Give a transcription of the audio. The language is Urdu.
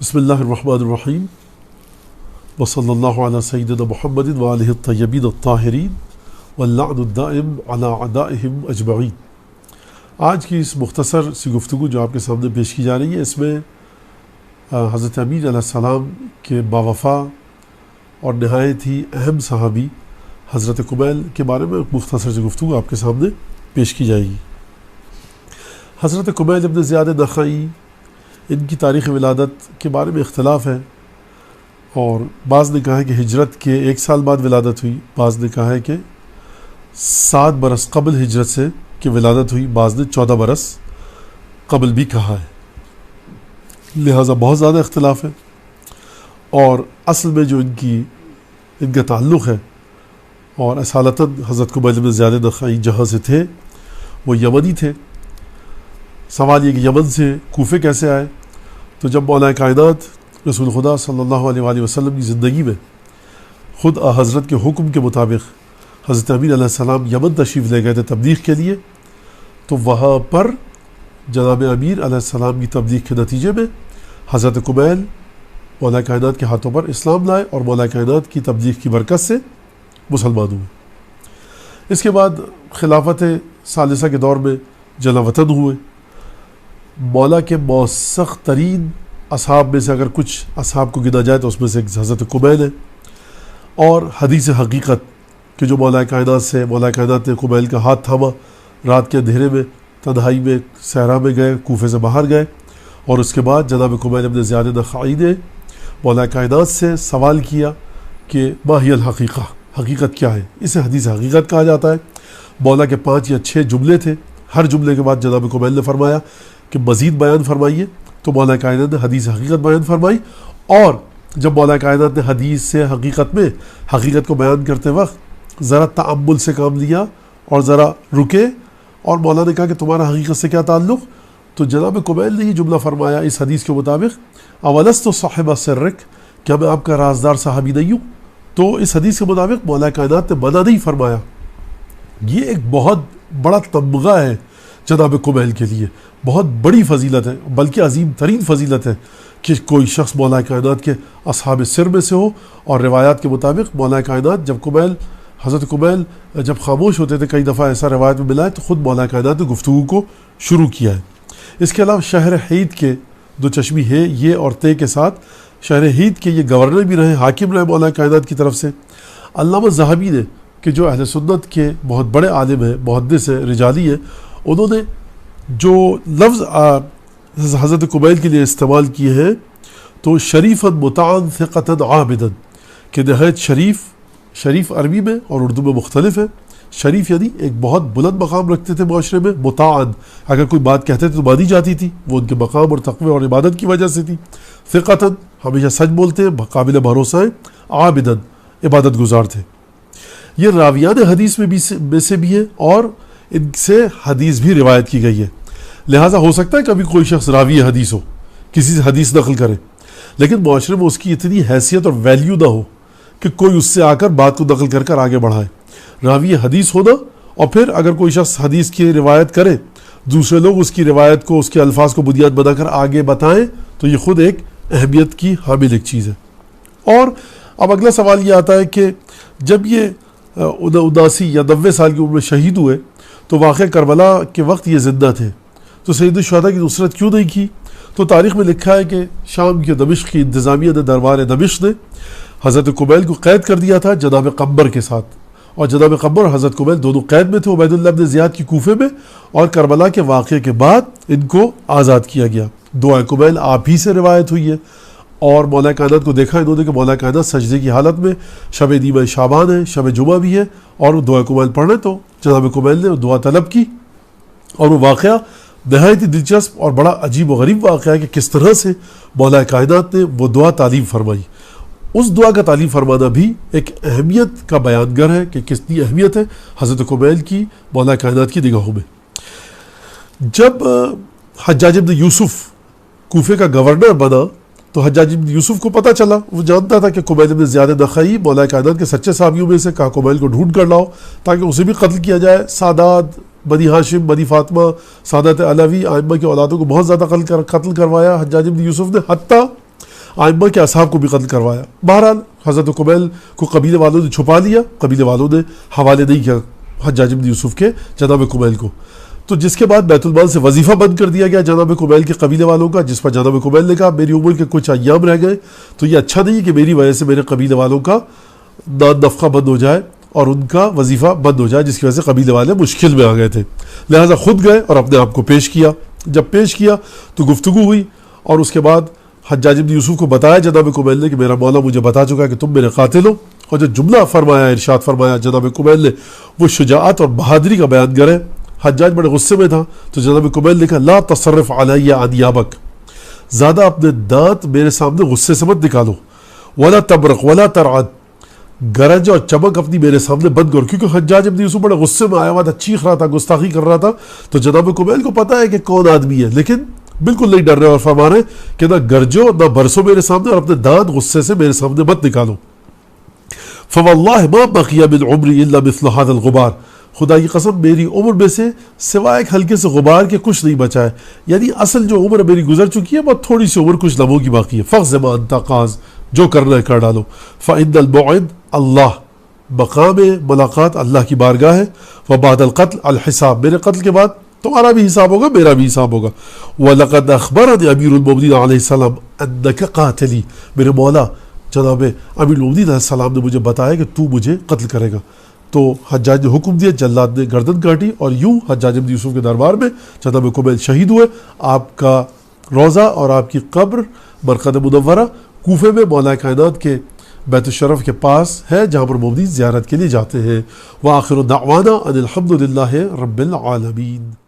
بسم اللہ الرحمن الرحیم وصلی اللہ علی سیدنا محمد وآلہ الطیبین الطاہرین واللعن الدائم علی اعدائہم اجمعین۔ آج کی اس مختصر سی گفتگو جو آپ کے سامنے پیش کی جا رہی ہے، اس میں حضرت امین علیہ السلام کے باوفا اور نہایت ہی اہم صحابی حضرت قمیل کے بارے میں ایک مختصر سی گفتگو آپ کے سامنے پیش کی جائے گی۔ حضرت قمیل ابن زیاد نخعی، ان کی تاریخ ولادت کے بارے میں اختلاف ہے، اور بعض نے کہا ہے کہ ہجرت کے 1 سال بعد ولادت ہوئی، بعض نے کہا ہے کہ 7 برس قبل ہجرت سے کہ ولادت ہوئی، بعض نے 14 برس قبل بھی کہا ہے، لہٰذا بہت زیادہ اختلاف ہے۔ اور اصل میں جو ان کا تعلق ہے، اور اصالتاً حضرت قمیل بن زیاد نخعی جہاں سے تھے وہ یمنی تھے۔ سوال یہ کہ یمن سے کوفے کیسے آئے؟ تو جب مولا کائنات رسول خدا صلی اللہ علیہ وآلہ وسلم کی زندگی میں خود حضرت کے حکم کے مطابق حضرت امین علیہ السلام یمن تشریف لے گئے تھے تبلیغ کے لیے، تو وہاں پر جناب امیر علیہ السلام کی تبلیغ کے نتیجے میں حضرت قمیل مولا کائنات کے ہاتھوں پر اسلام لائے اور مولا کائنات کی تبلیغ کی برکت سے مسلمان ہوئے۔ اس کے بعد خلافت ثالثہ کے دور میں جلا وطن ہوئے۔ مولا کے موثق ترین اصحاب میں سے اگر کچھ اصحاب کو گنا جائے تو اس میں سے ایک حضرت قمیل ہے، اور حدیث حقیقت کہ جو مولا کائنات نے قمیل کا ہاتھ تھاما، رات کے اندھیرے میں تنہائی میں صحرا میں گئے، کوفے سے باہر گئے، اور اس کے بعد جناب قمیل ابن زیاد نخعی نے مولا کائنات سے سوال کیا کہ ما ہی الحقیقہ، حقیقت کیا ہے؟ اسے حدیث حقیقت کہا جاتا ہے۔ مولا کے 5 یا 6 جملے تھے، ہر جملے کے بعد جناب قمیل نے فرمایا کہ مزید بیان فرمائیے، تو مولا کائنات نے حدیث حقیقت بیان فرمائی۔ اور جب مولا کائنات نے حدیث سے حقیقت کو بیان کرتے وقت ذرا تأمل سے کام لیا اور ذرا رکے، اور مولا نے کہا کہ تمہارا حقیقت سے کیا تعلق؟ تو جناب قمیل نے یہ جملہ فرمایا اس حدیث کے مطابق، اولست صاحب سرک، کیا میں آپ کا رازدار صحابی نہیں ہوں؟ تو اس حدیث کے مطابق مولا کائنات نے منع نہیں فرمایا۔ یہ ایک بہت بڑا تمغہ ہے جناب قمیل کے لیے، بہت بڑی فضیلت ہے، بلکہ عظیم ترین فضیلت ہے کہ کوئی شخص مولا کائنات کے اصحاب سر میں سے ہو۔ اور روایات کے مطابق مولا کائنات حضرت قمیل جب خاموش ہوتے تھے، کئی دفعہ ایسا روایت میں ملا ہے، تو خود مولا کائنات نے گفتگو کو شروع کیا ہے۔ اس کے علاوہ شہر ہید کے 2 چشمی ہے یہ اور تے کے ساتھ شہر ہید کے یہ گورنر بھی رہے، حاکم رہے مولا کائنات کی طرف سے۔ علامہ ذہبی نے کہ جو اہل سنت کے بہت بڑے عالم ہیں، محدث ہیں، رجالی ہیں، انہوں نے جو لفظ حضرت قمیل کے لیے استعمال کیے ہیں تو شریفاً مطاعن ثقتاً عابداً، کہ نہایت شریف عربی میں اور اردو میں مختلف ہے۔ شریف یعنی ایک بہت بلند مقام رکھتے تھے معاشرے میں، مطاعن اگر کوئی بات کہتے تھے تو مانی جاتی تھی، وہ ان کے مقام اور تقوی اور عبادت کی وجہ سے تھی۔ ثقتاً ہمیشہ سچ بولتے ہیں، قابل بھروسہ ہیں، عابداً عبادت گزار تھے۔ یہ راویان حدیث میں سے بھی ہے، اور ان سے حدیث بھی روایت کی گئی ہے۔ لہٰذا ہو سکتا ہے کبھی کوئی شخص راوی حدیث ہو، کسی سے حدیث نقل کرے، لیکن معاشرے میں اس کی اتنی حیثیت اور ویلیو نہ ہو کہ کوئی اس سے آ کر بات کو نقل کر آگے بڑھائے۔ راوی حدیث ہونا، اور پھر اگر کوئی شخص حدیث کی روایت کرے، دوسرے لوگ اس کی روایت کو، اس کے الفاظ کو بنیاد بنا کر آگے بتائیں، تو یہ خود ایک اہمیت کی حامل ایک چیز ہے۔ اور اب اگلا سوال یہ آتا ہے کہ جب یہ 79 یا 90 سال کی عمر میں شہید ہوئے تو واقعہ کربلا کے وقت یہ زندہ تھے، تو سید الشہداء کی نصرت کیوں نہیں کی؟ تو تاریخ میں لکھا ہے کہ شام کے دمشق کی انتظامیہ نے، دربار دمشق نے حضرت قمیل کو قید کر دیا تھا جناب قمبر کے ساتھ، اور جناب قمبر اور حضرت قمیل دونوں قید میں تھے عبید اللہ بن زیاد کی کوفے میں، اور کربلا کے واقعے کے بعد ان کو آزاد کیا گیا۔ دعا قمیل آپ ہی سے روایت ہوئی ہے، اور مولا کائنات کو دیکھا انہوں نے کہ مولا کائنات سجدے کی حالت میں، شب نیمہ شعبان ہے، شب جمعہ بھی ہے، اور وہ دعا قمیل پڑھ رہے، تو جناب قمیل نے دعا طلب کی، اور وہ واقعہ نہایت ہی دلچسپ اور بڑا عجیب و غریب واقعہ ہے کہ کس طرح سے مولا کائنات نے وہ دعا تعلیم فرمائی۔ اس دعا کا تعلیم فرمانا بھی ایک اہمیت کا بیان گر ہے کہ کتنی اہمیت ہے حضرت قمیل کی مولا کائنات کی نگاہوں میں۔ جب حجاج بن یوسف کوفے کا گورنر بنا تو حجاج بن یوسف کو پتہ چلا، وہ جانتا تھا کہ قمیل بن زیاد نخعی مولا کائنات کے سچے صحابیوں میں سے، کہا قمیل کو ڈھونڈ کر لاؤ تاکہ اسے بھی قتل کیا جائے۔ سادات بنی ہاشم، بنی فاطمہ، سادات علوی، ائمہ کی اولادوں کو بہت زیادہ قتل کروایا حجاج بن یوسف نے، حتیٰ آئمہ کے اصحاب کو بھی قتل کروایا. بہرحال حضرت قمیل کو قبیلے والوں نے چھپا لیا, قبیلے والوں نے حوالے نہیں کیا حجاج بن یوسف کے جناب قمیل کو. تو جس کے بعد بیت المال سے وظیفہ بند کر دیا گیا جناب قمیل کے قبیلے والوں کا, جس پر جناب قمیل نے کہا میری عمر کے کچھ ایام رہ گئے تو یہ اچھا نہیں کہ میری وجہ سے میرے قبیلے والوں کا نان نفقہ بند ہو جائے اور ان کا وظیفہ بند ہو جائے, جس کی وجہ سے قبیلے والے مشکل میں آ گئے تھے. لہٰذا خود گئے اور اپنے آپ کو پیش کیا. جب پیش کیا تو گفتگو ہوئی اور اس کے بعد حجاج بن یوسف کو بتایا جناب قمیل نے کہ میرا مولا مجھے بتا چکا ہے کہ تم میرے قاتل ہو. اور جو جملہ فرمایا, ارشاد فرمایا جناب قمیل نے, وہ شجاعت اور بہادری کا بیان کرے. حجاج بڑے غصے میں تھا تو جناب قمیل نے کہا لا تصرف علی انیابک, زیادہ اپنے دانت میرے سامنے غصے سے مت نکالو, ولا تبرق ولا ترعد, گرج اور چمک اپنی میرے سامنے بند کرو. کیونکہ حجاج بن یوسف بڑے غصے میں آیا ہوا تھا, چیخ رہا تھا, گستاخی کر رہا تھا. تو جناب قمیل کو پتا ہے کہ کون آدمی ہے, لیکن بالکل نہیں ڈر رہے اور فرما رہے کہ نہ گرجو نہ برسو میرے سامنے اور اپنے دانت غصے سے میرے سامنے مت نکالو. فواللہ ما بقی من عمری الا مثل هذا الغبار, خدا کی قسم میری عمر میں سے سوائے ایک ہلکے سے غبار کے کچھ نہیں بچا ہے. یعنی اصل جو عمر میری گزر چکی ہے بہت تھوڑی سی عمر کچھ لمحوں کی باقی ہے. فَخْذَ مَا أَنْتَ قَاذ, جو کرنا ہے کر ڈالو. فَإِنَّ الْمَوْعِدَ اللہ, مقام ملاقات اللہ کی بارگاہ ہے. وَبَعْدَ الْقَتْلِ الْحِسَابِ, میرے قتل کے بعد تمہارا بھی حساب ہوگا میرا بھی حساب ہوگا. وَلَقَدْ أَخْبَرَنِي أَمِيرُ الْمُؤْمِنِينَ عَلَيْهِ السَّلَامُ أَنَّكَ قَاتِلِي, میرے مولا جناب امیر المؤمنین علیہ السلام نے مجھے بتایا کہ تو مجھے قتل کرے گا. تو حجاج نے حکم دیا, جلاد نے گردن کاٹی اور یوں حجاج بن یوسف کے دربار میں جناب قمیل شہید ہوئے. آپ کا روضہ اور آپ کی قبر مرقد منورہ کوفے میں مولا کائنات کے بیت الشرف کے پاس ہے, جہاں پر مومنین زیارت کے لیے جاتے ہیں. وآخر دعوانا ان الحمد للہ رب العالمین.